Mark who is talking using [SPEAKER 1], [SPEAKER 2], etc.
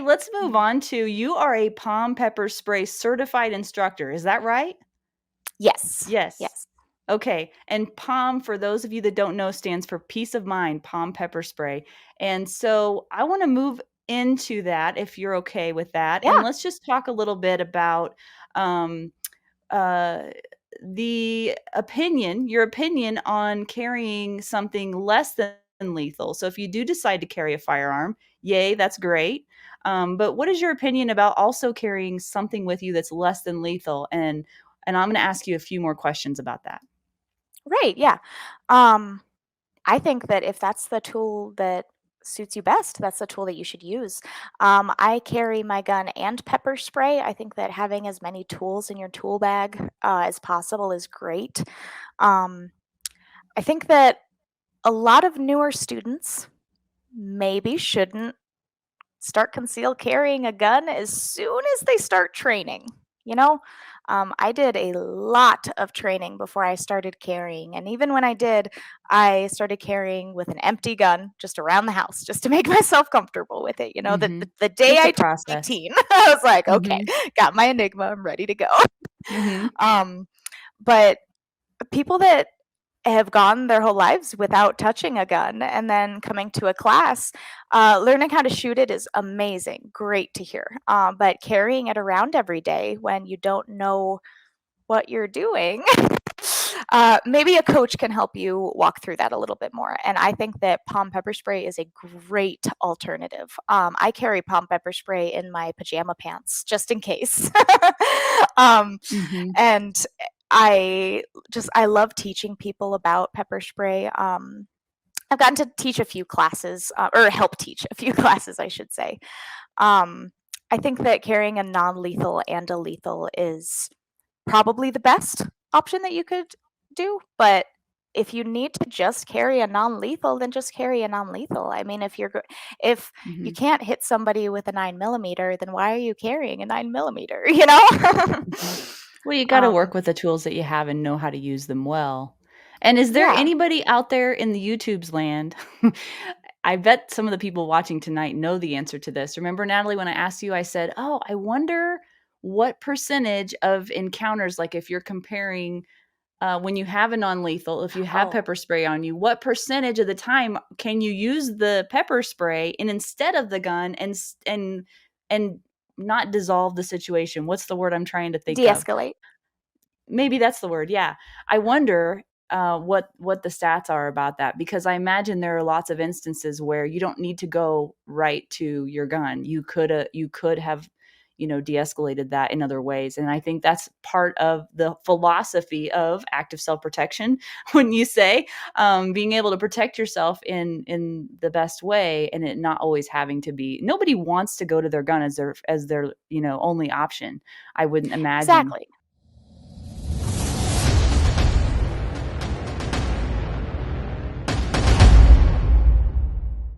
[SPEAKER 1] let's move on to, you are a palm pepper spray certified instructor. Is that right?
[SPEAKER 2] Yes.
[SPEAKER 1] Yes.
[SPEAKER 2] Yes.
[SPEAKER 1] Okay. And POM, for those of you that don't know, stands for peace of mind, palm pepper spray. And so I want to move into that, if you're okay with that. And
[SPEAKER 2] Yeah.
[SPEAKER 1] let's just talk a little bit about um, uh, your opinion on carrying something less than lethal. So if you do decide to carry a firearm, yay, that's great. But what is your opinion about also carrying something with you that's less than lethal? And I'm going to ask you a few more questions about that.
[SPEAKER 2] Right. Yeah. Um, I think that if that's the tool that suits you best, that's the tool that you should use. I carry my gun and pepper spray. I think that having as many tools in your tool bag as possible is great. Um, I think that a lot of newer students maybe shouldn't start concealed carrying a gun as soon as they start training. You know, I did a lot of training before I started carrying. And even when I did, I started carrying with an empty gun just around the house just to make myself comfortable with it. You know,
[SPEAKER 1] Mhm.
[SPEAKER 2] the day
[SPEAKER 1] It's a
[SPEAKER 2] I turned
[SPEAKER 1] process.
[SPEAKER 2] 18, I was like, okay,
[SPEAKER 1] Mhm.
[SPEAKER 2] got my Enigma, I'm ready to go.
[SPEAKER 1] Mhm.
[SPEAKER 2] um, but people that have gone their whole lives without touching a gun and then coming to a class, learning how to shoot it is amazing, great to hear. But carrying it around every day when you don't know what you're doing, maybe a coach can help you walk through that a little bit more. And I think that palm pepper spray is a great alternative. I carry palm pepper spray in my pajama pants just in case. um,
[SPEAKER 1] Mhm.
[SPEAKER 2] and I love teaching people about pepper spray. I've gotten to teach a few classes, or help teach a few classes, I should say. Um, I think that carrying a non-lethal and a lethal is probably the best option that you could do. But if you need to just carry a non-lethal, then just carry a non-lethal. I mean, if you
[SPEAKER 1] Mhm.
[SPEAKER 2] can't hit somebody with a 9 millimeter, then why are you carrying a 9 millimeter? You know?
[SPEAKER 1] Mhm. Well, you gotta
[SPEAKER 2] um,
[SPEAKER 1] work with the tools that you have and know how to use them well. And is there
[SPEAKER 2] yeah.
[SPEAKER 1] anybody out there in the YouTube's land? I bet some of the people watching tonight know the answer to this. Remember, Natalie, when I asked you, I said, "Oh, I wonder what percentage of encounters, like if you're comparing when you have a non-lethal, if you have
[SPEAKER 2] Oh,
[SPEAKER 1] pepper spray on you, what percentage of the time can you use the pepper spray and instead of the gun and not dissolve the situation? What's the word I'm trying to think of?
[SPEAKER 2] de-escalate.
[SPEAKER 1] Maybe that's the word. Yeah. I wonder what the stats are about that, because I imagine there are lots of instances where you don't need to go right to your gun. You could have, de-escalated that in other ways. And I think that's part of the philosophy of active self-protection. When you say being able to protect yourself in the best way, and it not always having to be, nobody wants to go to their gun as their only option. I wouldn't imagine.
[SPEAKER 2] Exactly.